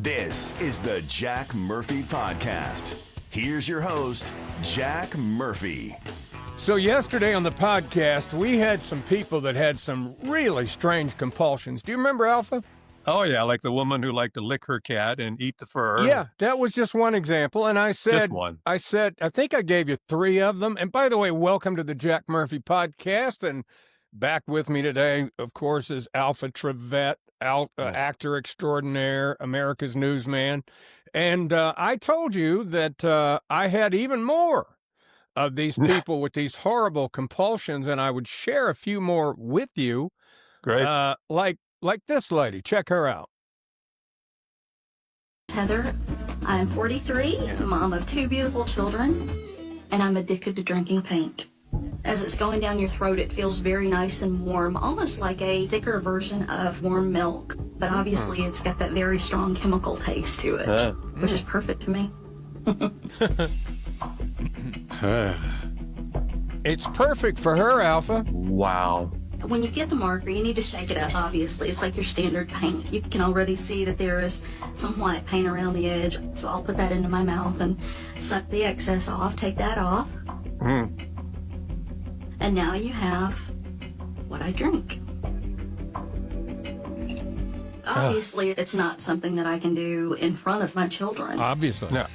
This is the Jack Murphy Podcast. Here's your host, Jack Murphy. So yesterday on the podcast, we had some people that had some really strange compulsions. Do you remember, Alpha? Oh, yeah, like the woman who liked to lick her cat and eat the fur. Yeah, that was just one example. And I said, Just one. I think I gave you 3 of them. And by the way, welcome to the Jack Murphy Podcast. And back with me today, of course, is Alpha Trevette, actor extraordinaire, America's newsman. And I told you that I had even more of these people with these horrible compulsions, and I would share a few more with you. Great. Like this lady. Check her out. Heather, I'm 43, mom of 2 beautiful children, and I'm addicted to drinking paint. As it's going down your throat, it feels very nice and warm, almost like a thicker version of warm milk. But obviously, it's got that very strong chemical taste to it, which is perfect to me. It's perfect for her, Alpha. Wow. When you get the marker, you need to shake it up, obviously. It's like your standard paint. You can already see that there is some white paint around the edge. So I'll put that into my mouth and suck the excess off, take that off. And now you have what I drink. Obviously, it's not something that I can do in front of my children. Obviously. No.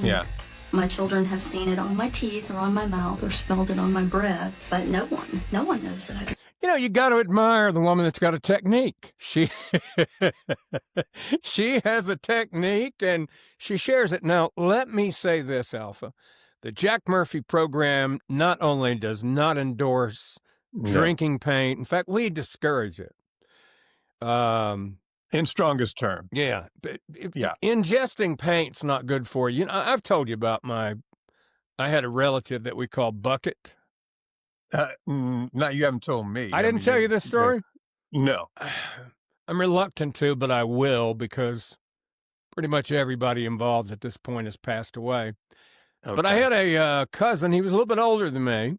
Yeah. My children have seen it on my teeth or on my mouth or smelled it on my breath, but no one knows that I drink. You know, you got to admire the woman that's got a technique. She has a technique, and she shares it. Now, let me say this, Alpha. The Jack Murphy program not only does not endorse drinking paint. In fact, we discourage it. In strongest term. Yeah. Yeah. Ingesting paint's not good for you. You know, I've told you about I had a relative that we call Bucket. No, you haven't told me. I didn't tell you this story? No. I'm reluctant to, but I will, because pretty much everybody involved at this point has passed away. Okay. But I had a cousin. He was a little bit older than me,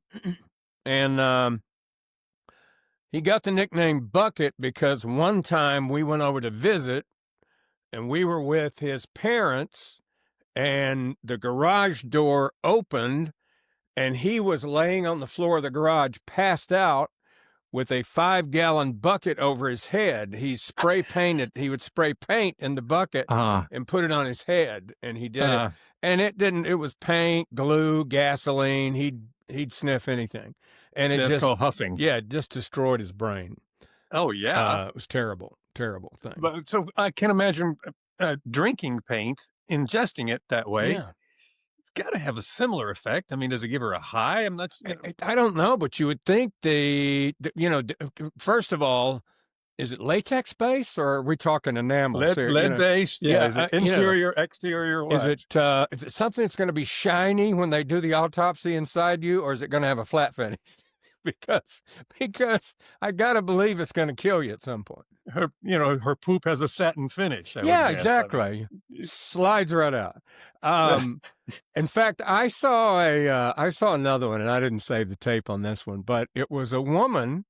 and he got the nickname Bucket because one time we went over to visit, and we were with his parents, and the garage door opened, and he was laying on the floor of the garage, passed out, with a 5-gallon bucket over his head. He would spray paint in the bucket and put it on his head, and he did it. And it was paint, glue, gasoline. He'd sniff anything. And That's called huffing. Yeah, it just destroyed his brain. Oh, yeah. It was terrible thing. But so I can imagine drinking paint, ingesting it that way. Yeah. It's got to have a similar effect. I mean, does it give her a high? I'm not. I don't know, but you would think first of all, is it latex base or are we talking enamel? Lead based? Yeah. Is it interior, exterior? What? Is it something that's going to be shiny when they do the autopsy inside you, or is it going to have a flat finish? because I got to believe it's going to kill you at some point. Her poop has a satin finish. Yeah, exactly. Slides right out. In fact, I saw another one, and I didn't save the tape on this one, but it was a woman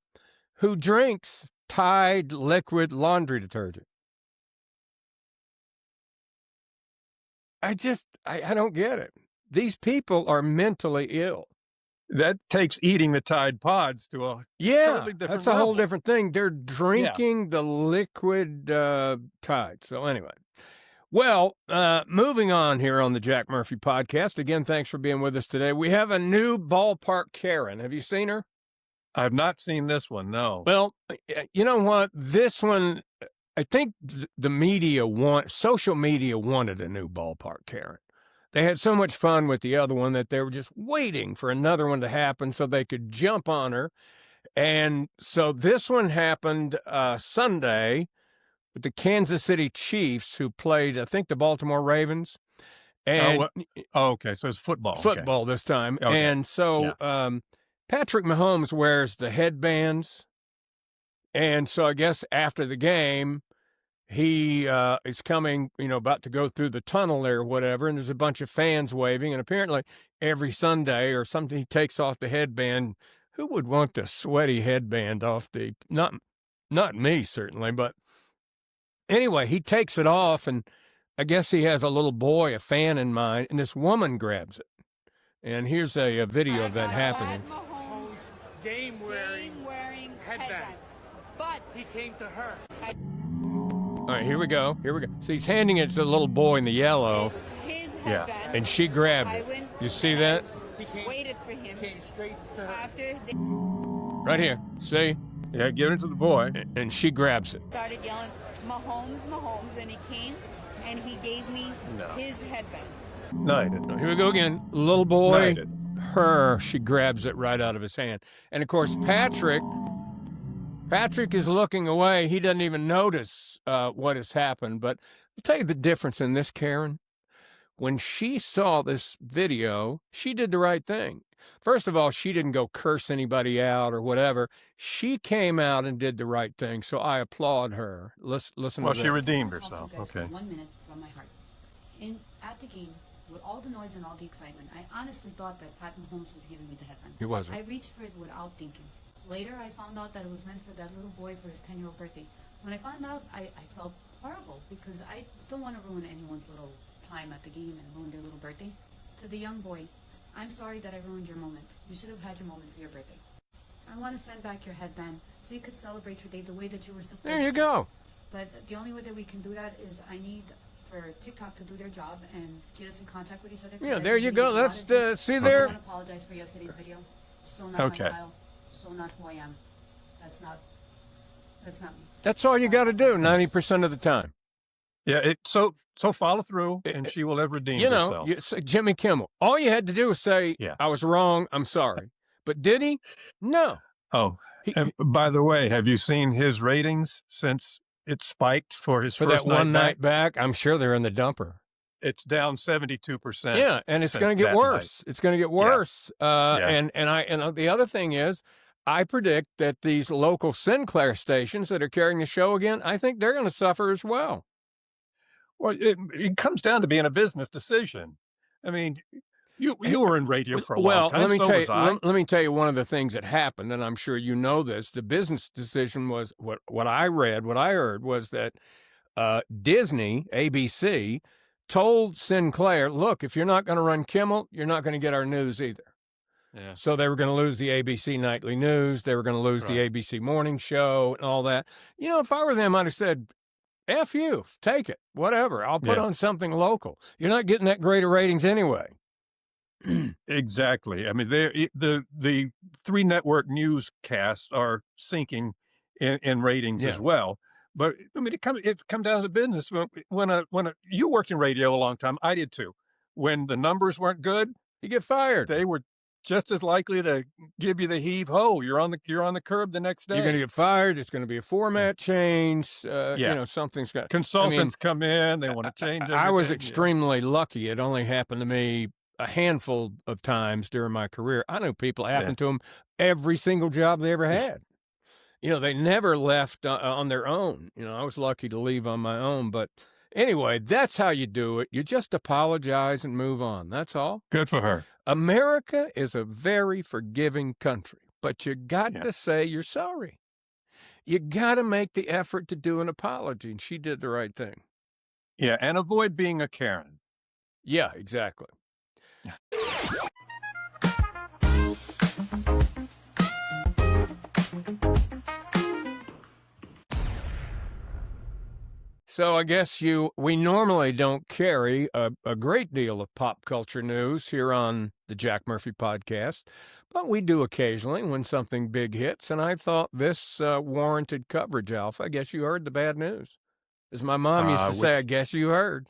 who drinks Tide liquid laundry detergent. I don't get it. These people are mentally ill. That takes eating the Tide Pods to a totally different that's a whole different thing. They're drinking the liquid Tide. So anyway, well, moving on here on the Jack Murphy Podcast. Again, thanks for being with us today. We have a new Ballpark Karen. Have you seen her? I have not seen this one, no. Well, you know what? This one, I think social media wanted a new Ballpark Karen. They had so much fun with the other one that they were just waiting for another one to happen so they could jump on her. And so this one happened Sunday with the Kansas City Chiefs, who played, I think, the Baltimore Ravens. And okay. So it's football. Football this time. Okay. And so Patrick Mahomes wears the headbands. And so I guess after the game, he is coming, about to go through the tunnel there or whatever, and there's a bunch of fans waving. And apparently every Sunday or something, he takes off the headband. Who would want the sweaty headband off not me, certainly. But anyway, he takes it off, and I guess he has a little boy, a fan in mind, and this woman grabs it. And here's a video of that happening. Mahomes game-wearing headband. But he came to her. All right, here we go. So he's handing it to the little boy in the yellow. It's his headband. And she grabbed it. You see that? He waited for him. Came straight to her. After they Right here. See? Yeah, give it to the boy. And she grabs it. started yelling, Mahomes, and he came and he gave me his headband. Knighted. Here we go again. Little boy, Knighted. her, she grabs it right out of his hand. And of course, Patrick is looking away. He doesn't even notice what has happened. But I'll tell you the difference in this, Karen. When she saw this video, she did the right thing. First of all, she didn't go curse anybody out or whatever. She came out and did the right thing. So I applaud her. Listen Well, to she this. redeemed I'll talk herself. to you guys Okay. for 1 minute from my heart. At the game, with all the noise and all the excitement, I honestly thought that Pat Mahomes was giving me the headband. He wasn't. I reached for it without thinking. Later, I found out that it was meant for that little boy for his 10-year-old birthday. When I found out, I felt horrible because I don't want to ruin anyone's little time at the game and ruin their little birthday. To the young boy, I'm sorry that I ruined your moment. You should have had your moment for your birthday. I want to send back your headband so you could celebrate your day the way that you were supposed to. There you go. But the only way that we can do that is I need for TikTok to do their job and get us in contact with each other. 'cause Yeah, I there think you we go. need a lot That's of the people. see I there. want to apologize for yesterday's video. So not Okay. my style. So not who I am. That's not me. That's all you got to do 90% of the time. Yeah, so follow through, and she will have redeemed You know, herself. Jimmy Kimmel. All you had to do was say, Yeah. I was wrong. I'm sorry. But did he? No. Oh, He, and by the way, have you seen his ratings since it spiked for his for first that one night night back, I'm sure they're in the dumper. It's down 72%. Yeah, and it's since going to get that worse. It's going to get worse. Yeah. And the other thing is, I predict that these local Sinclair stations that are carrying the show again, I think they're going to suffer as well. Well, it comes down to being a business decision. I mean, you were in radio for a long time. Let me so tell was you. I. Let me tell you one of the things that happened, and I'm sure you know this. The business decision was what I read, what I heard was that Disney, ABC, told Sinclair, "Look, if you're not going to run Kimmel, you're not going to get our news either." Yeah. So they were going to lose the ABC Nightly News. They were going to lose the ABC Morning Show and all that. You know, if I were them, I'd have said, F you, take it, whatever. I'll put on something local. You're not getting that great of ratings anyway. Exactly. I mean, the three network newscasts are sinking in ratings as well. But I mean, it's come down to business. When you worked in radio a long time, I did too. When the numbers weren't good, you get fired. They were just as likely to give you the heave ho. You're on the curb the next day. You're going to get fired. It's going to be a format change. You know, something's got. Consultants come in. They want to change everything. I was extremely lucky. It only happened to me a handful of times during my career. I know people, it happened to them every single job they ever had. You know, they never left on their own. You know, I was lucky to leave on my own. But anyway, that's how you do it. You just apologize and move on. That's all. Good for her. America is a very forgiving country, but you got to say you're sorry. You got to make the effort to do an apology, and she did the right thing. Yeah, and avoid being a Karen. Yeah, exactly. So I guess we normally don't carry a great deal of pop culture news here on the Jack Murphy podcast, but we do occasionally when something big hits, and I thought this warranted coverage, Alf. I guess you heard the bad news. As my mom used to say, I guess you heard.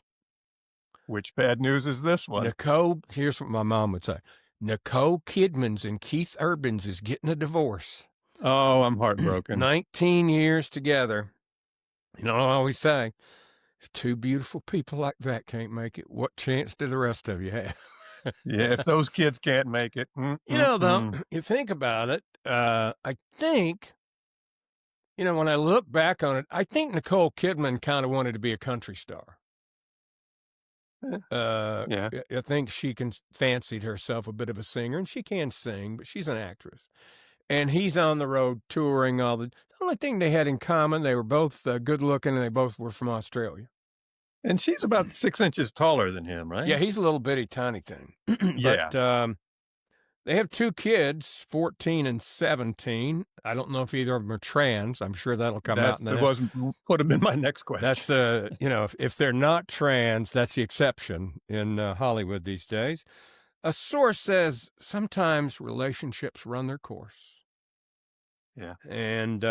Which bad news is this one? Here's what my mom would say. Nicole Kidman's and Keith Urban's is getting a divorce. Oh, I'm heartbroken. 19 years together. You know, I always say, if two beautiful people like that can't make it, what chance do the rest of you have? Yeah, if those kids can't make it. You know, though, you think about it, I think, you know, when I look back on it, I think Nicole Kidman kind of wanted to be a country star. I think she fancied herself a bit of a singer, and she can sing, but she's an actress. And he's on the road touring the only thing they had in common, they were both good looking, and they both were from Australia. And she's about 6 inches taller than him, right? Yeah, he's a little bitty tiny thing. Yeah. But they have 2 kids, 14 and 17. I don't know if either of them are trans. I'm sure that'll come out in the would have been my next question. That's if they're not trans, that's the exception in Hollywood these days. A source says sometimes relationships run their course. Yeah. And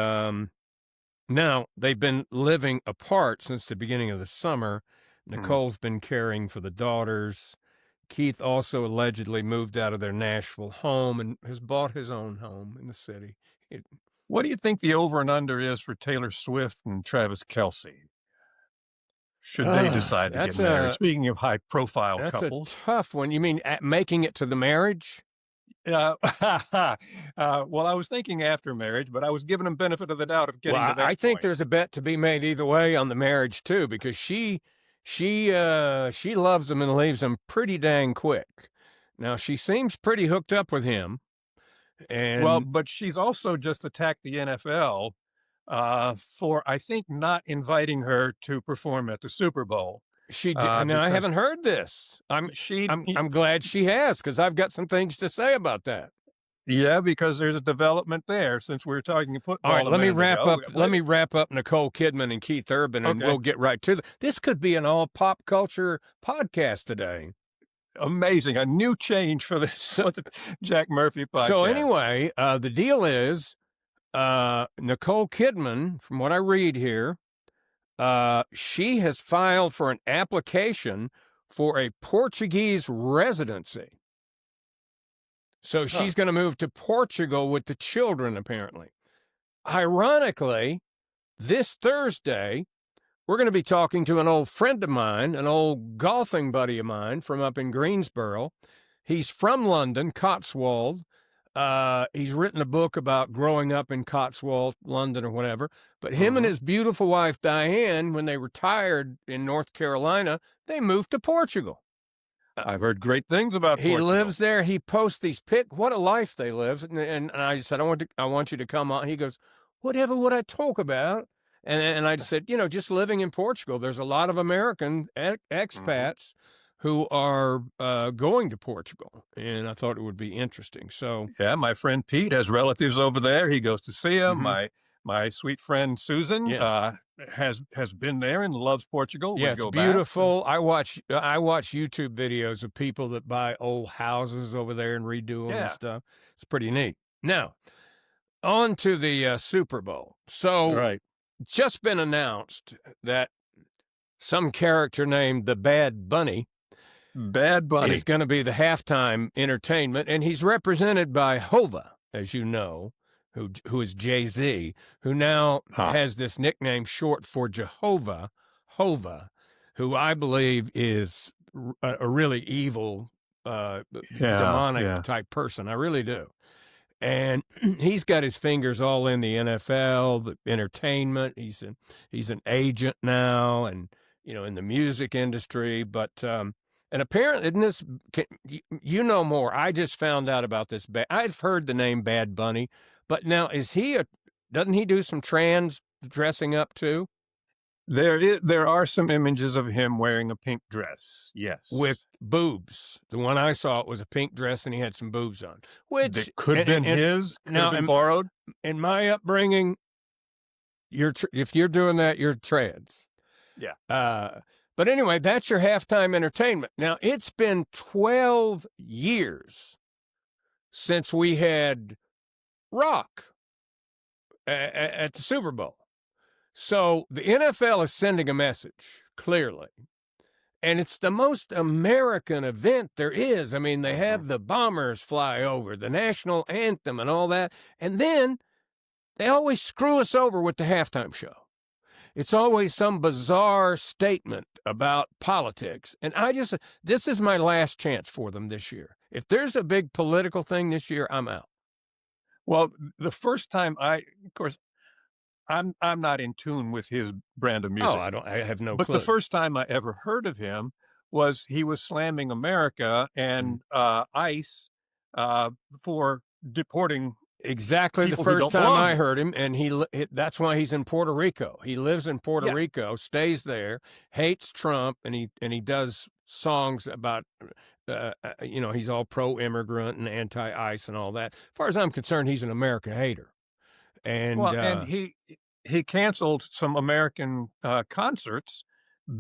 now they've been living apart since the beginning of the summer. Nicole's been caring for the daughters. Keith also allegedly moved out of their Nashville home and has bought his own home in the city. What do you think the over and under is for Taylor Swift and Travis Kelce? Should they decide to get married? Speaking of high-profile couples. That's a tough one. You mean making it to the marriage? Well, I was thinking after marriage, but I was giving them benefit of the doubt of getting to that I think point. there's a bet to be made either way on the marriage, too, because she loves him and leaves him pretty dang quick. Now, she seems pretty hooked up with him. But she's also just attacked the NFL for, I think, not inviting her to perform at the Super Bowl. She did. Now, I haven't heard this. I'm glad she has, because I've got some things to say about that. Yeah, because there's a development there since we were talking football. All right, let me wrap up Nicole Kidman and Keith Urban, and we'll get right to this. Could be an all pop culture podcast today. Amazing. A new change for the Jack Murphy podcast. So anyway, the deal is Nicole Kidman, from what I read here, she has filed for an application for a Portuguese residency. So she's going to move to Portugal with the children, apparently. Ironically, this Thursday, we're going to be talking to an old friend of mine, an old golfing buddy of mine from up in Greensboro. He's from London, Cotswold. He's written a book about growing up in Cotswold, London, or whatever. But him and his beautiful wife, Diane, when they retired in North Carolina, they moved to Portugal. I've heard great things about Portugal. He lives there. He posts these pics. What a life they live. And I said, I want you to come on. He goes, whatever would I talk about? And I said, just living in Portugal, there's a lot of American expats who are going to Portugal. And I thought it would be interesting. So yeah, my friend Pete has relatives over there. He goes to see them. My sweet friend Susan has been there and loves Portugal. Yeah, it's beautiful. I watch YouTube videos of people that buy old houses over there and redo them and stuff. It's pretty neat. Now, on to the Super Bowl. So, just been announced that some character named the Bad Bunny is going to be the halftime entertainment, and he's represented by Hova, as you know, who is Jay-Z, who now has this nickname short for Jehovah, Hova, who I believe is a really evil, demonic type person. I really do. And he's got his fingers all in the NFL, the entertainment. He's an agent now, and in the music industry. But and apparently, you know more. I just found out about this. I've heard the name Bad Bunny, but now doesn't he do some trans dressing up too? There are some images of him wearing a pink dress, yes. With boobs. The one I saw, it was a pink dress and he had some boobs on. Which could have been his, could have been borrowed. In my upbringing, if you're doing that, you're trans. Yeah. But anyway, that's your halftime entertainment. Now, it's been 12 years since we had rock at the Super Bowl. So the NFL is sending a message, clearly. And it's the most American event there is. I mean, they have the bombers fly over, the national anthem and all that. And then they always screw us over with the halftime show. It's always some bizarre statement about politics. And this is my last chance for them this year. If there's a big political thing this year, I'm out. Well, the first time I'm not in tune with his brand of music. Oh, I have no clue. But the first time I ever heard of him was he was slamming America and ICE for deporting exactly the people who first don't time belong I there. heard him, and that's why he's in Puerto Rico. He lives in Puerto Rico, stays there, hates Trump, and he does songs about, he's all pro-immigrant and anti-ICE and all that. As far as I'm concerned, he's an American hater. And, and he canceled some American concerts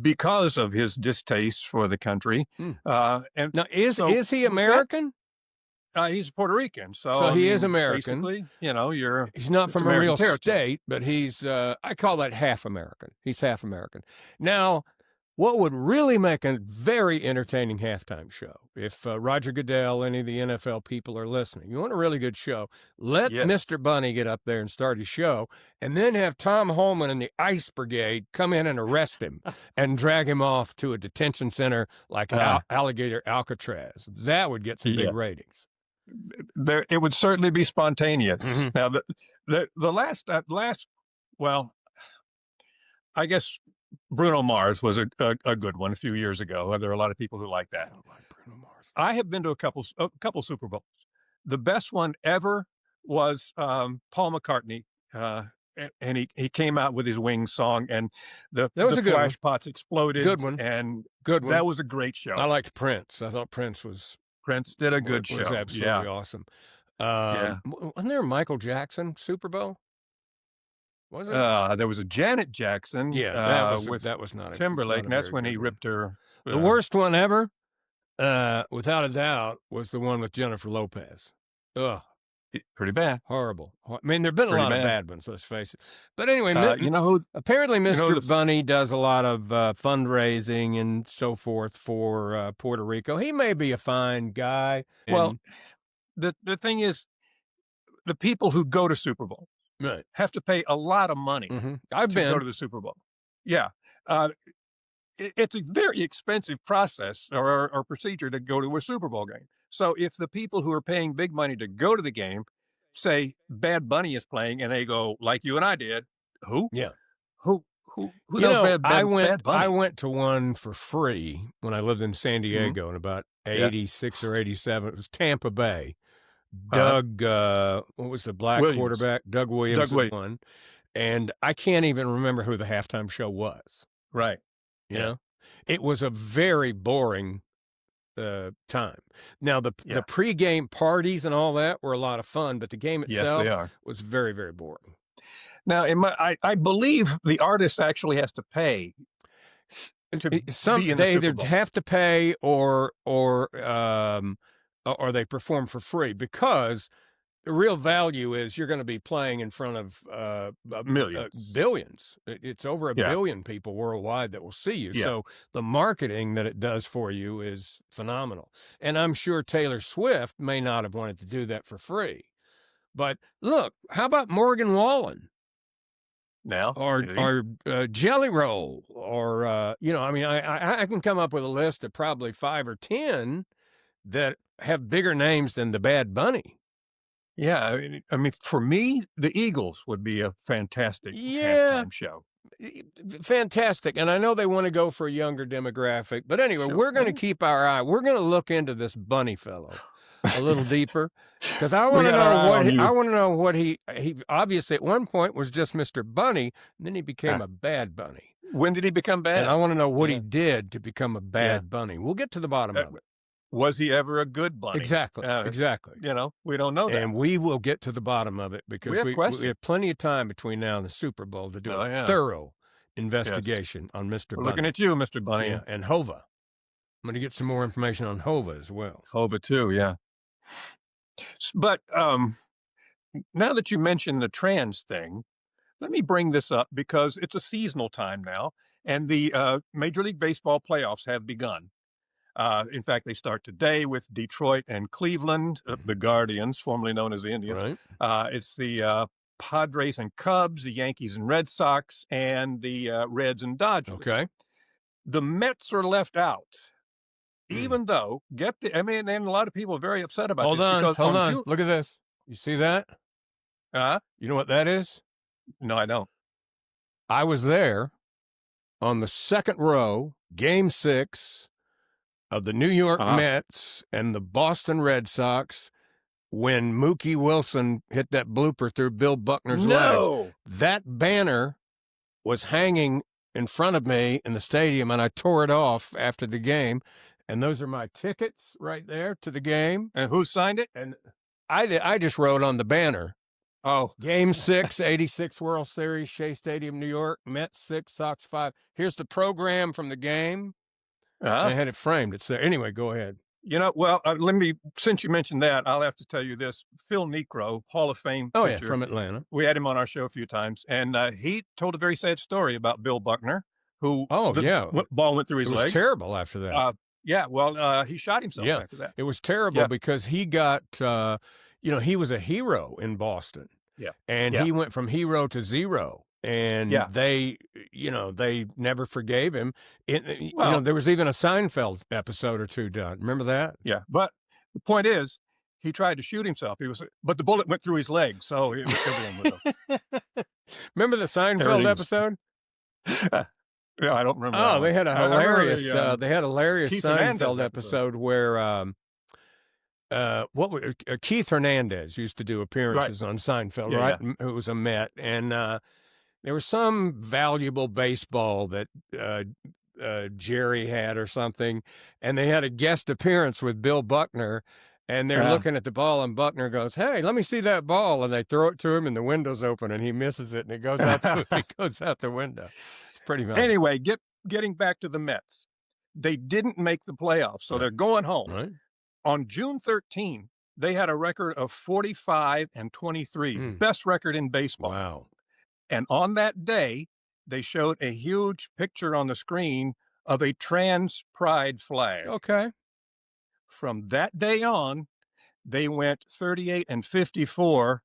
because of his distaste for the country. And now, is he American? He's Puerto Rican, so he is American. Basically, he's not from American a real territory. state, but he's I call that half American. He's half American. Now, what would really make a very entertaining halftime show, if Roger Goodell, any of the NFL people are listening, you want a really good show, let Mr. Bunny get up there and start his show, and then have Tom Holman and the ICE Brigade come in and arrest him and drag him off to a detention center like Alligator Alcatraz. That would get some big ratings. It would certainly be spontaneous. Mm-hmm. Now, the last, well, I guess Bruno Mars was a good one a few years ago. There are a lot of people who like that. I don't like Bruno Mars. I have been to a couple Super Bowls. The best one ever was Paul McCartney, and he came out with his Wings song, and the flash pots exploded. Good one. And good one. That was a great show. I liked Prince. I thought Prince did a good show. Was absolutely awesome. Wasn't there a Michael Jackson Super Bowl? Was it? There was a Janet Jackson. Yeah, that was not Timberlake, and that's when he ripped her. The worst one ever, without a doubt, was the one with Jennifer Lopez. Ugh. Pretty bad. Horrible. I mean, there have been a lot of bad ones, let's face it. But anyway, apparently Mr. Bunny does a lot of fundraising and so forth for Puerto Rico. He may be a fine guy. Well, the thing is, the people who go to Super Bowl have to pay a lot of money to go to the Super Bowl. Yeah. It's a very expensive process or procedure to go to a Super Bowl game. So if the people who are paying big money to go to the game say Bad Bunny is playing, and they go, like you and I did, who? Yeah. Who knows Bad Bunny? I went to one for free when I lived in San Diego in about 86 or 87. It was Tampa Bay. Doug, what was the black quarterback? Doug Williams won. And I can't even remember who the halftime show was. Right. You know? It was a very boring time. Now, the pregame parties and all that were a lot of fun, but the game itself was very, very boring. Now, I believe the artist actually has to pay. They either have to pay or they perform for free, because the real value is you're going to be playing in front of billions. It's over a billion people worldwide that will see you. Yeah. So the marketing that it does for you is phenomenal. And I'm sure Taylor Swift may not have wanted to do that for free. But look, how about Morgan Wallen? Now, or Jelly Roll, or I can come up with a list of probably 5 or 10 that have bigger names than the Bad Bunny. Yeah, I mean, for me, the Eagles would be a fantastic halftime show. Fantastic, and I know they want to go for a younger demographic, but anyway, we're going to keep our eye. We're going to look into this Bunny fellow a little deeper, because I want to know what he obviously at one point was just Mr. Bunny, and then he became a bad bunny. When did he become bad? And I want to know what he did to become a bad bunny. We'll get to the bottom of it. Was he ever a good bunny? Exactly. Exactly. We don't know that. And we will get to the bottom of it, because we have plenty of time between now and the Super Bowl to do a thorough investigation on Mr. Bunny. Looking at you, Mr. Bunny. Yeah, and Hova. I'm going to get some more information on Hova as well. Hova too, yeah. But now that you mentioned the trans thing, let me bring this up, because it's a seasonal time now, and the Major League Baseball playoffs have begun. In fact, they start today with Detroit and Cleveland, the Guardians, formerly known as the Indians. Right. It's the Padres and Cubs, the Yankees and Red Sox, and the Reds and Dodgers. Okay. The Mets are left out, even though, and a lot of people are very upset about this. Hold on. Look at this. You see that? You know what that is? No, I don't. I was there on the second row, Game 6 of the New York Mets and the Boston Red Sox, when Mookie Wilson hit that blooper through Bill Buckner's legs. No. That banner was hanging in front of me in the stadium, and I tore it off after the game. And those are my tickets right there to the game. And who signed it? And I just wrote on the banner. Oh, Game 6, 86 World Series, Shea Stadium, New York, Mets 6, Sox 5. Here's the program from the game. I had it framed. It's there. Anyway, go ahead. You know, well, since you mentioned that, I'll have to tell you this. Phil Necro, Hall of Fame pitcher, from Atlanta. We had him on our show a few times, and he told a very sad story about Bill Buckner, who ball went through his legs. It was terrible after that. He shot himself after that. It was terrible because he got, he was a hero in Boston. Yeah. And he went from hero to zero. And they never forgave him. There was even a Seinfeld episode or two done. Remember that? Yeah. But the point is, he tried to shoot himself. But the bullet went through his leg, so everything was okay. Remember the Seinfeld episode? Yeah, I don't remember. Oh, they had a hilarious Seinfeld episode where Keith Hernandez used to do appearances on Seinfeld, right? Yeah. Who was a Met, and there was some valuable baseball that Jerry had or something, and they had a guest appearance with Bill Buckner, and they're looking at the ball, and Buckner goes, "Hey, let me see that ball," and they throw it to him, and the window's open, and he misses it, and it goes out. He goes out the window. It's pretty funny. Anyway, getting back to the Mets, they didn't make the playoffs, so they're going home. Right. On June 13, they had a record of 45-23, best record in baseball. Wow. And on that day, they showed a huge picture on the screen of a trans pride flag. Okay. From that day on, they went 38-54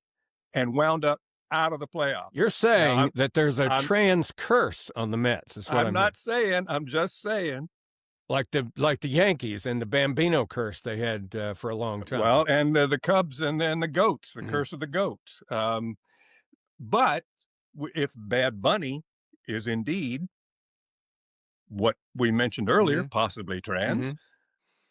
and wound up out of the playoffs. You're saying that there's a trans curse on the Mets. Is what I'm not saying. I'm just saying. Like the Yankees and the Bambino curse they had for a long time. Well, and the Cubs and then the goats, the curse of the goats. But if Bad Bunny is indeed what we mentioned earlier, possibly trans,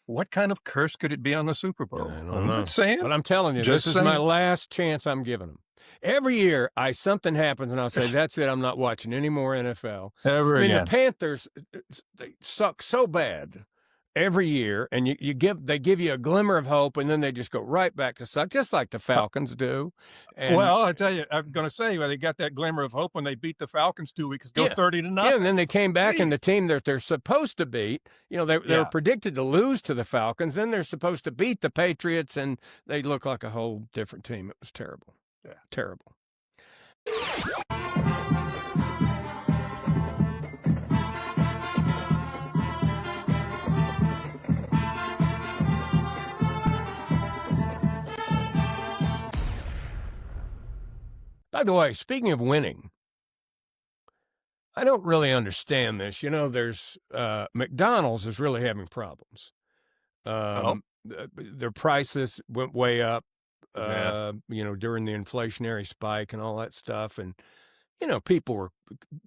what kind of curse could it be on the Super Bowl? I don't know. Not saying. But I'm telling you, this is my last chance I'm giving them. Every year, something happens, and I'll say, that's it, I'm not watching any more NFL. Again. The Panthers, they suck so bad every year, and they give you a glimmer of hope, and then they just go right back to suck, just like the Falcons do. And, well, I tell you, I'm going to say, they got that glimmer of hope when they beat the Falcons 2 weeks ago, 30-0. Yeah, and then they came back, and the team that they're supposed to beat, they were predicted to lose to the Falcons, then they're supposed to beat the Patriots, and they look like a whole different team. It was terrible. Yeah. Terrible. By the way, speaking of winning, I don't really understand this. There's McDonald's is really having problems. Their prices went way up. During the inflationary spike and all that stuff. And, people were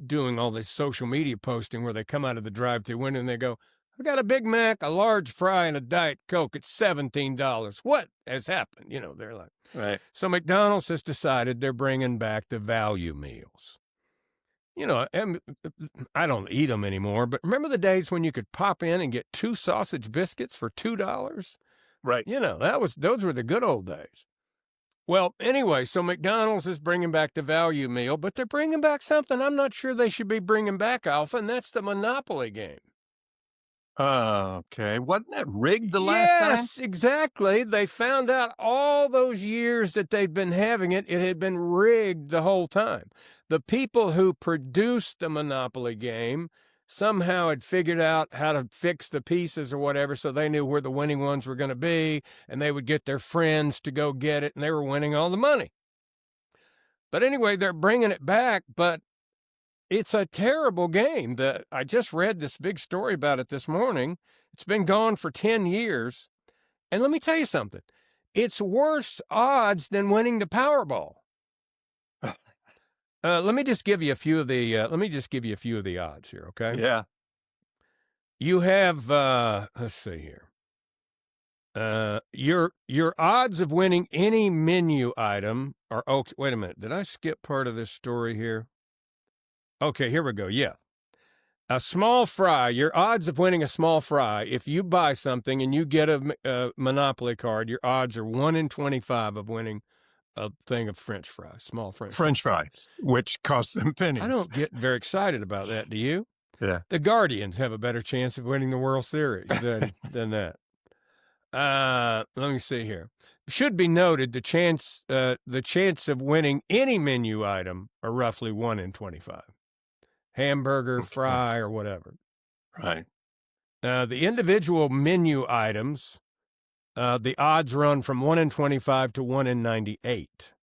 doing all this social media posting where they come out of the drive-thru window and they go, "I got a Big Mac, a large fry, and a Diet Coke. It's $17. What has happened?" They're like, right. So McDonald's has decided they're bringing back the value meals. I don't eat them anymore, but remember the days when you could pop in and get 2 sausage biscuits for $2? Right. Those were the good old days. Well, anyway, so McDonald's is bringing back the value meal, but they're bringing back something I'm not sure they should be bringing back, Alpha, and that's the Monopoly game. Okay. Wasn't that rigged the last time? Yes, exactly. They found out all those years that they'd been having it had been rigged the whole time. The people who produced the Monopoly game somehow had figured out how to fix the pieces or whatever, so they knew where the winning ones were going to be, and they would get their friends to go get it, and they were winning all the money. But anyway, they're bringing it back, but it's a terrible game. I just read this big story about it this morning. It's been gone for 10 years, and let me tell you something. It's worse odds than winning the Powerball. Let me just give you a few of the odds here, okay? Yeah. You have let's see here. Your odds of winning any menu item are okay. Wait a minute. Did I skip part of this story here? Okay, here we go. Yeah. A small fry, your odds of winning a small fry, if you buy something and you get a Monopoly card, your odds are 1 in 25 of winning a thing of French fries, small French fries, which cost them pennies. I don't get very excited about that, do you? Yeah. The Guardians have a better chance of winning the World Series than that. Let me see here. Should be noted the chance of winning any menu item are roughly 1 in 25. Hamburger, fry, or whatever. Right. The individual menu items, the odds run from 1 in 25 to 1 in 98.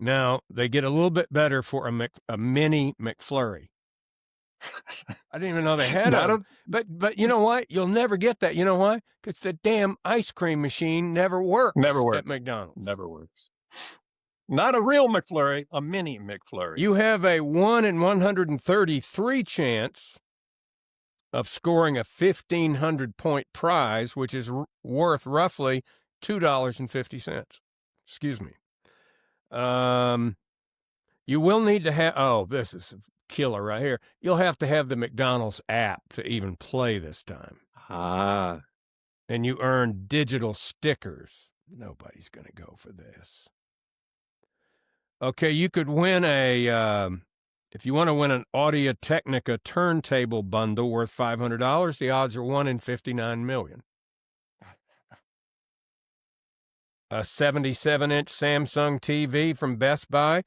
Now, they get a little bit better for a mini McFlurry. I didn't even know they had them. But you know what? You'll never get that. You know why? Because the damn ice cream machine never works at McDonald's. Never works. Not a real McFlurry, a mini McFlurry. You have a 1 in 133 chance of scoring a 1,500-point prize, which is worth roughly $2.50. Excuse me. You will need to have, this is a killer right here. You'll have to have the McDonald's app to even play this time. And you earn digital stickers. Nobody's going to go for this. Okay, you could win if you want to win an Audio-Technica turntable bundle worth $500, the odds are 1 in 59 million. A 77-inch Samsung TV from Best Buy.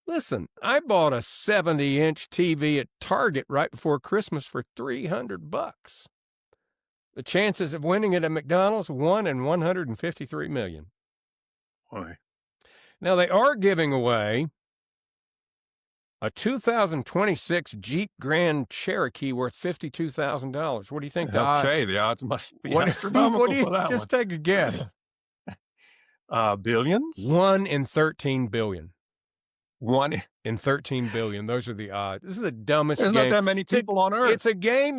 Listen, I bought a 70-inch TV at Target right before Christmas for $300. The chances of winning it at McDonald's, 1 in 153 million. Boy. Now, they are giving away a 2026 Jeep Grand Cherokee worth $52,000. What do you think the odds? Okay, the odds must be astronomical for that just take a guess. Billions? 1 in 13 billion. 1 in 13 billion. Those are the odds. This is the dumbest game. There's not that many people on Earth. It's a game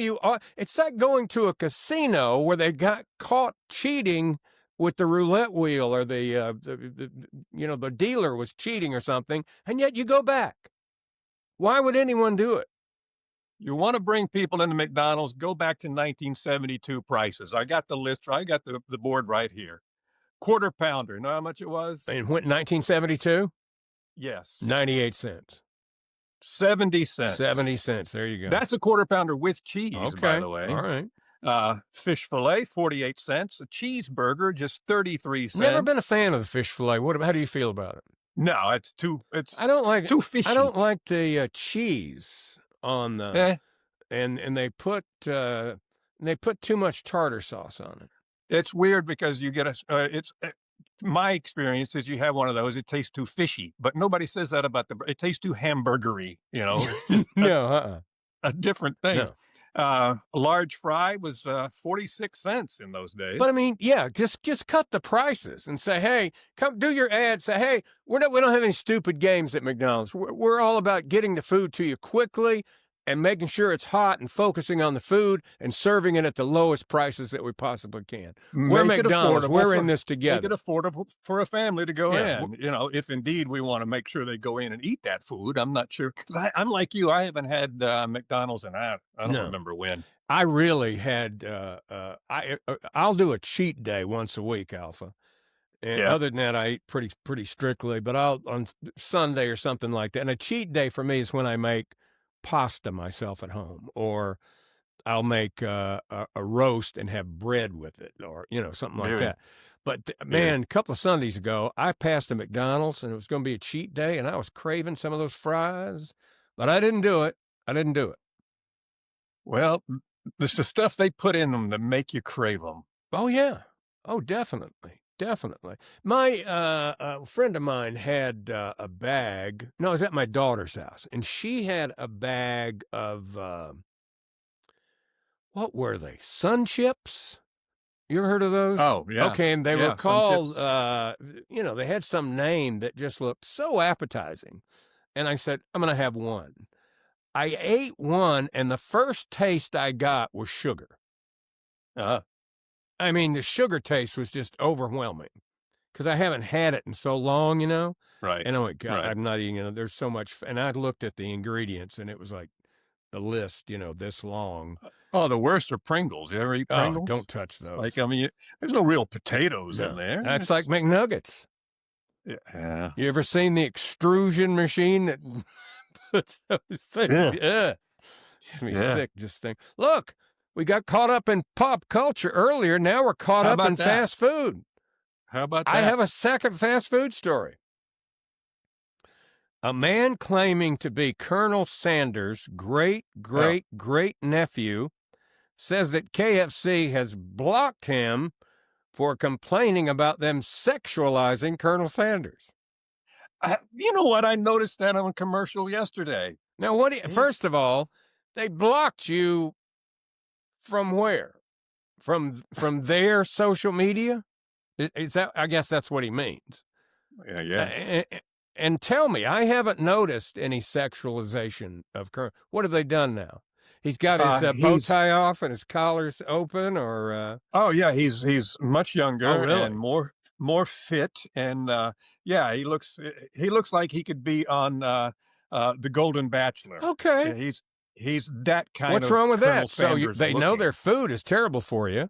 it's like going to a casino where they got caught cheating with the roulette wheel, or the dealer was cheating or something, and yet you go back. Why would anyone do it? You want to bring people into McDonald's, go back to 1972 prices. I got the list, I got the board right here. Quarter pounder, know how much it was? In 1972? Yes. 98 cents. 70 cents. 70 cents, there you go. That's a quarter pounder with cheese, by the way. All right. Fish fillet, 48 cents. A cheeseburger, just 33 cents. Never been a fan of the fish fillet. How do you feel about it? No, it's too fishy. I don't like the cheese on the, and they put too much tartar sauce on it. It's weird because you get my experience is you have one of those, it tastes too fishy, but nobody says that about it tastes too hamburgery, it's just a different thing. No. A large fry was 46 cents in those days. But I mean, yeah, just cut the prices and say, hey, come do your ad. Say, hey, we don't have any stupid games at McDonald's. We're all about getting the food to you quickly and making sure it's hot and focusing on the food and serving it at the lowest prices that we possibly can. We're McDonald's. We're in this together. Make it affordable for a family to go in. If indeed we want to make sure they go in and eat that food. I'm not sure. I'm like you. I haven't had McDonald's in I don't remember when. I really had. I'll do a cheat day once a week, Alpha. And other than that, I eat pretty strictly. But I'll on Sunday or something like that. And a cheat day for me is when I make pasta myself at home, or I'll make a roast and have bread with it, or something like that. But man, a couple of Sundays ago, I passed a McDonald's and it was going to be a cheat day, and I was craving some of those fries, but I didn't do it. Well, it's the stuff they put in them that make you crave them. Oh yeah. Oh, definitely. My friend of mine had a bag. No, I was at my daughter's house, and she had a bag of what were they? Sun chips. You ever heard of those? Oh, yeah. Okay, and they were called. They had some name that just looked so appetizing, and I said, I'm going to have one. I ate one, and the first taste I got was sugar. I mean, the sugar taste was just overwhelming because I haven't had it in so long, you know? Right. And I went, God, Right. I'm not eating it. There's so much. And I looked at the ingredients and it was like the list, you know, this long. Oh, the worst are Pringles. You ever eat Pringles? Oh, don't touch those. Like, I mean, there's no real potatoes in there. That's like McNuggets. Yeah. You ever seen the extrusion machine that puts those things? Yeah. Makes me sick just think. Look, we got caught up in pop culture earlier. Now we're caught up in fast food. How about that? I have a second fast food story. A man claiming to be Colonel Sanders' great nephew says that KFC has blocked him for complaining about them sexualizing Colonel Sanders. You know what? I noticed that on a commercial yesterday. Now, first of all, they blocked you from where? From their social media? Is that? I guess that's what he means. Yeah. And tell me, I haven't noticed any sexualization of Colonel. What have they done now? He's got his bow tie off and his collar's open, or oh yeah, he's much younger and more fit, and he looks like he could be on The Golden Bachelor. Okay, he's that kind. What's of wrong with Colonel that? Sanders They know looking. their food is terrible for you.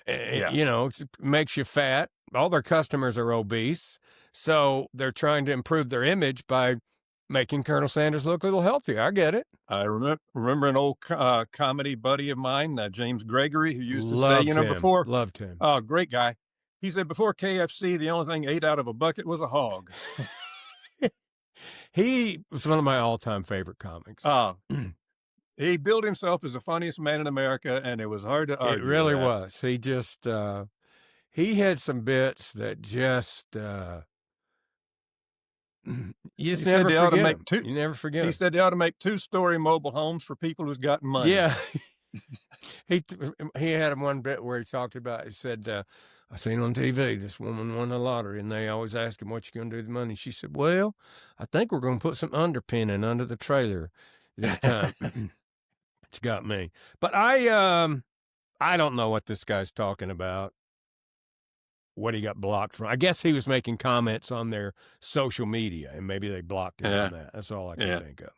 You know, it makes you fat. All their customers are obese, so they're trying to improve their image by making Colonel Sanders look a little healthier. I get it. I remember an old comedy buddy of mine, James Gregory, who used to say, before. Loved him. Oh, great guy. He said before KFC, the only thing ate out of a bucket was a hog. He was one of my all-time favorite comics. He billed himself as the funniest man in America, and it was hard to argue. It really was. He just, he had some bits that just, you just never forget them. You never forget. He said they ought to make 2-story mobile homes for people who's got money. Yeah. He had one bit where he talked about, he said, I seen on TV, this woman won the lottery, and they always ask him, what you going to do with the money? She said, well, I think we're going to put some underpinning under the trailer this time. It's got me. But I don't know what this guy's talking about, what he got blocked from. I guess he was making comments on their social media, and maybe they blocked him on that. That's all I can think of.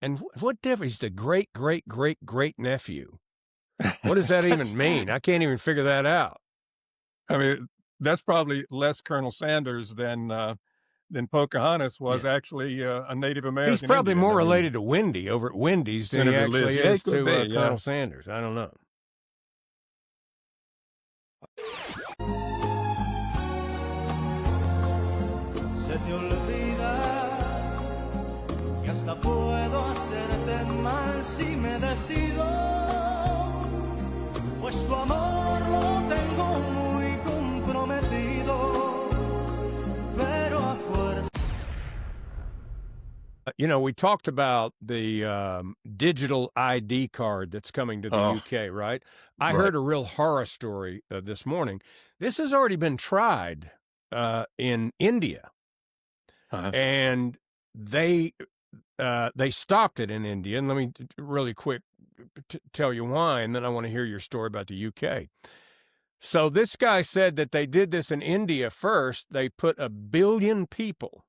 And what difference? He's the great nephew. What does that even mean? I can't even figure that out. I mean, that's probably less Colonel Sanders than Pocahontas was actually a Native American. He's probably Indian. more related to Wendy over at Wendy's than he actually is to Colonel Sanders. I don't know. Se te olvida que hasta puedo hacerte mal si me decido, pues tu amor lo tengo muy comprometido, pero a fuerza. You know, we talked about the digital ID card that's coming to the UK, right? I heard a real horror story this morning. This has already been tried in India. And they stopped it in India. And let me really quick tell you why, and then I want to hear your story about the UK. So this guy said that they did this in India first. They put 1 billion people.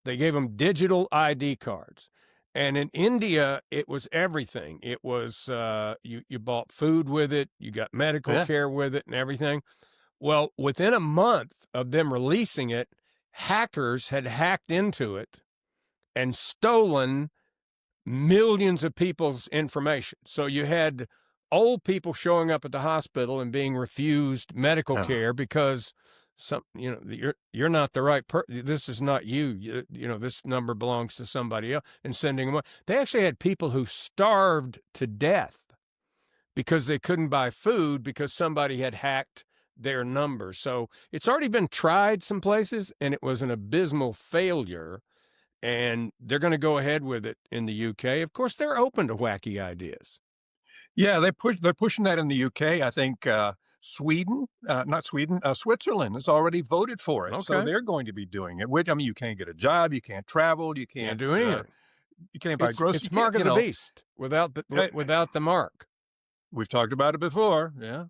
They gave them digital ID cards. And in India, it was everything. It was you bought food with it. You got medical care with it and everything. Well, within a month of them releasing it, hackers had hacked into it and stolen millions of people's information. So you had old people showing up at the hospital and being refused medical care because you're not the right person. This is not you. You know, this number belongs to somebody else, and sending them. They actually had people who starved to death because they couldn't buy food because somebody had hacked their number. So it's already been tried some places, and it was an abysmal failure, and they're going to go ahead with it in the UK. Of course, they're open to wacky ideas. Yeah, they're pushing that in the UK. I think Switzerland has already voted for it. Okay. So they're going to be doing it. Which, I mean, you can't get a job, you can't travel, you can't do anything. You can't buy groceries. It's mark of the beast without the mark. We've talked about it before, yeah.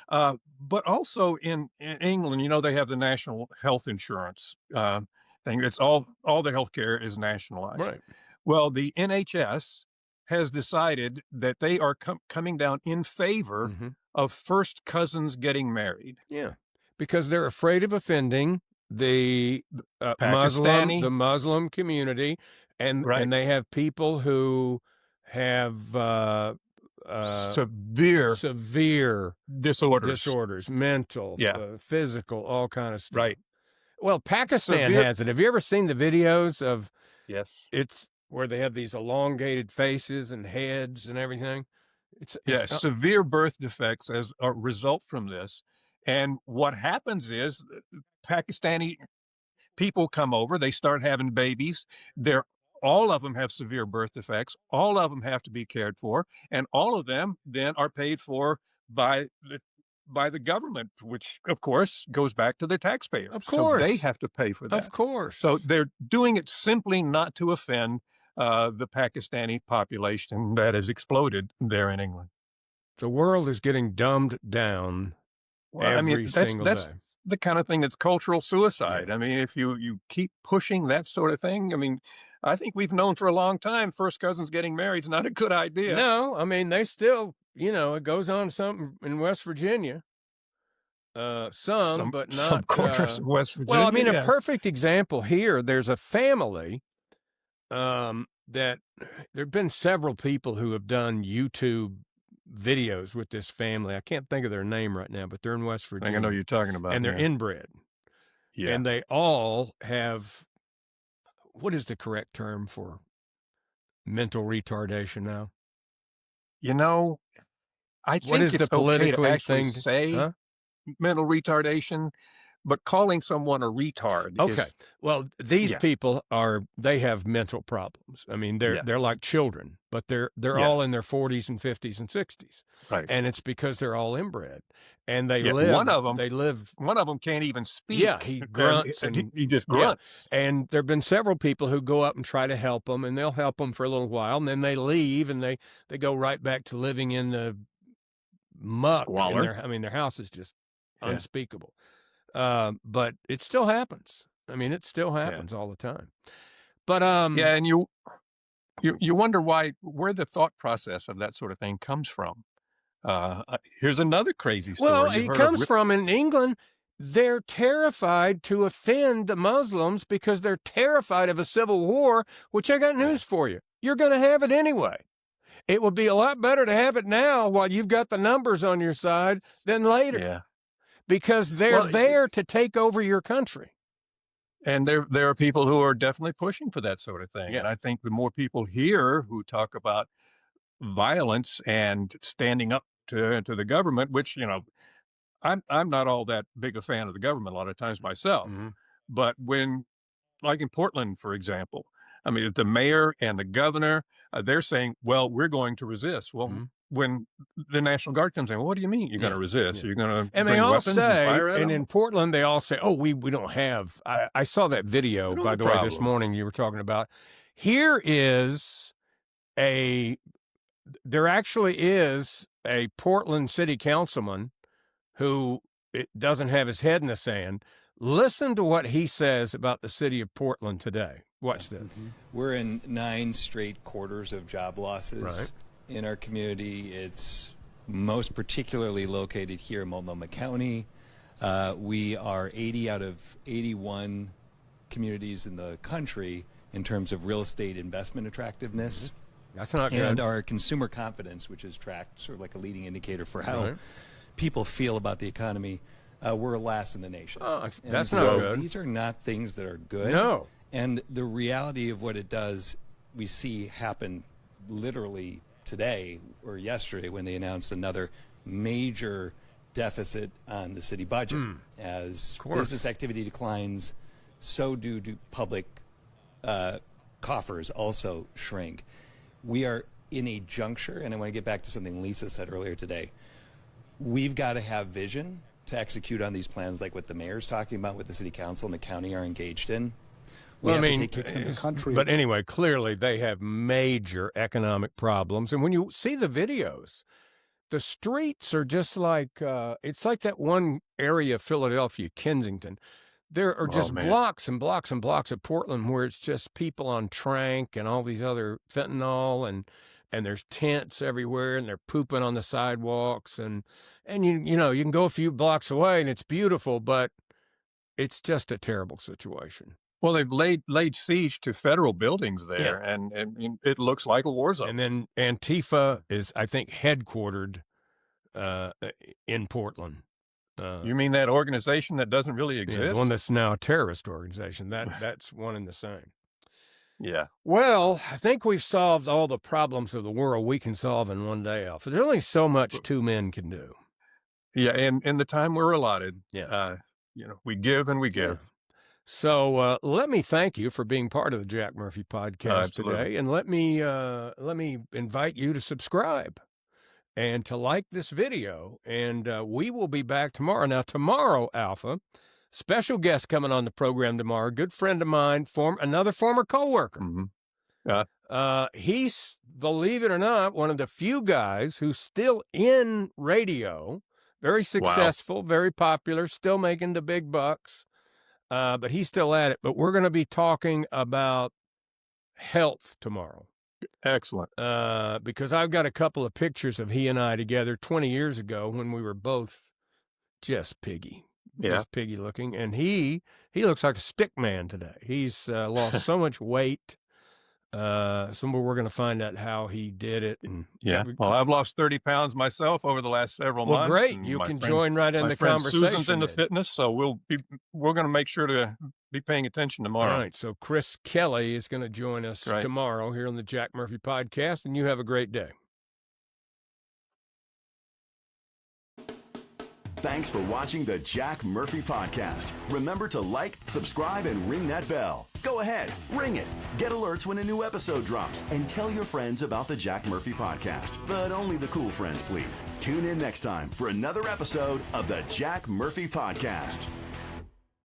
But also in England, they have the national health insurance thing. It's all the healthcare is nationalized. Right. Well, the NHS has decided that they are coming down in favor of first cousins getting married. Yeah, because they're afraid of offending the Pakistani, Muslim community, and they have people who have severe disorders, mental, physical, all kind of stuff. Right. Well, Pakistan has it. Have you ever seen the videos of? Yes. It's where they have these elongated faces and heads and everything. It's severe birth defects as a result from this. And what happens is Pakistani people come over, they start having babies. All of them have severe birth defects. All of them have to be cared for, and all of them then are paid for by the government, which of course goes back to their taxpayers. Of course, so they have to pay for that. Of course. So they're doing it simply not to offend the Pakistani population that has exploded there in England. The world is getting dumbed down every single day. That's the kind of thing that's cultural suicide. I mean, if you keep pushing that sort of thing, I mean, I think we've known for a long time first cousins getting married is not a good idea. No, I mean, they still, it goes on some in West Virginia. Some, but not some corners of West Virginia. Well, I mean, a perfect example here. There's a family that there have been several people who have done YouTube videos with this family. I can't think of their name right now, but they're in West Virginia. I know you're talking about, and they're inbred. Yeah, and they all have. What is the correct term for mental retardation now? I think it's okay to actually say mental retardation, but calling someone a retard. Okay. Well, these people they have mental problems. I mean, they're like children, but they're all in their 40s and 50s and 60s. Right. And it's because they're all inbred. And they live. One of them can't even speak. Yeah, he grunts and he just grunts. Yeah. And there've been several people who go up and try to help them, and they'll help them for a little while, and then they leave and they go right back to living in the muck. Squalor. Their house is just unspeakable. But it still happens. I mean, it still happens all the time. But and you wonder where the thought process of that sort of thing comes from. Here's another crazy story. Well, it comes from in England. They're terrified to offend the Muslims because they're terrified of a civil war. Which I got news for you: you're going to have it anyway. It would be a lot better to have it now while you've got the numbers on your side than later. Yeah. Because they're there to take over your country. And there are people who are definitely pushing for that sort of thing. Yeah. And I think the more people here who talk about violence and standing up to the government, which, I'm not all that big a fan of the government a lot of times myself. Mm-hmm. But when, like in Portland, for example, I mean, the mayor and the governor, they're saying, well, we're going to resist. Well, when the National Guard comes in, well, what do you mean you're going to resist? You're going to and bring they all weapons say, and fire at them? in Portland, they all say, oh, we don't have. I saw that video, by the way, this morning you were talking about. There actually is a Portland city councilman who doesn't have his head in the sand. Listen to what he says about the city of Portland today. Watch this. We're in 9 straight quarters of job losses. Right. In our community. It's most particularly located here in Multnomah County. We are 80 out of 81 communities in the country in terms of real estate investment attractiveness. That's not good. And our consumer confidence, which is tracked sort of like a leading indicator for how people feel about the economy, we're last in the nation. Oh, that's not good. These are not things that are good. No. And the reality of what it does, we see happen literally today or yesterday when they announced another major deficit on the city budget. As business activity declines, so do public coffers also shrink. We are in a juncture, and I want to get back to something Lisa said earlier today. We've got to have vision to execute on these plans like what the mayor's talking about, what the city council and the county are engaged in. Well, I mean, but anyway, clearly they have major economic problems. And when you see the videos, the streets are just like it's like that one area of Philadelphia, Kensington. There are just blocks and blocks and blocks of Portland where it's just people on Trank and all these other fentanyl, and there's tents everywhere, and they're pooping on the sidewalks, and you know, you can go a few blocks away and it's beautiful, but it's just a terrible situation. Well, they've laid siege to federal buildings there, and it looks like a war zone. And then Antifa is, I think, headquartered in Portland. You mean that organization that doesn't really exist? Yeah, the one that's now a terrorist organization. That's one and the same. Yeah. Well, I think we've solved all the problems of the world we can solve in one day, Alpha. There's only so much two men can do. Yeah, and in the time we're allotted, you know, we give and we give. Yeah. So let me thank you for being part of the Jack Murphy podcast today, and let me invite you to subscribe and to like this video, and we will be back tomorrow. Now, tomorrow, Alpha, special guest coming on the program tomorrow, good friend of mine, another former coworker. Mm-hmm. He's, believe it or not, one of the few guys who's still in radio, very successful, very popular, still making the big bucks, but he's still at it. But we're going to be talking about health tomorrow. Excellent. Because I've got a couple of pictures of he and I together 20 years ago when we were both just piggy. Just piggy looking. And he looks like a stick man today. He's lost so much weight. Somewhere we're going to find out how he did it. And well, I've lost 30 pounds myself over the last several months. Well, great. You can join right in the conversation. Susan's into fitness, so we're going to make sure to be paying attention tomorrow. All right. So Chris Kelly is going to join us tomorrow here on the Jack Murphy podcast, and you have a great day. Thanks for watching the Jack Murphy Podcast. Remember to like, subscribe, and ring that bell. Go ahead, ring it. Get alerts when a new episode drops, and tell your friends about the Jack Murphy Podcast. But only the cool friends, please. Tune in next time for another episode of the Jack Murphy Podcast.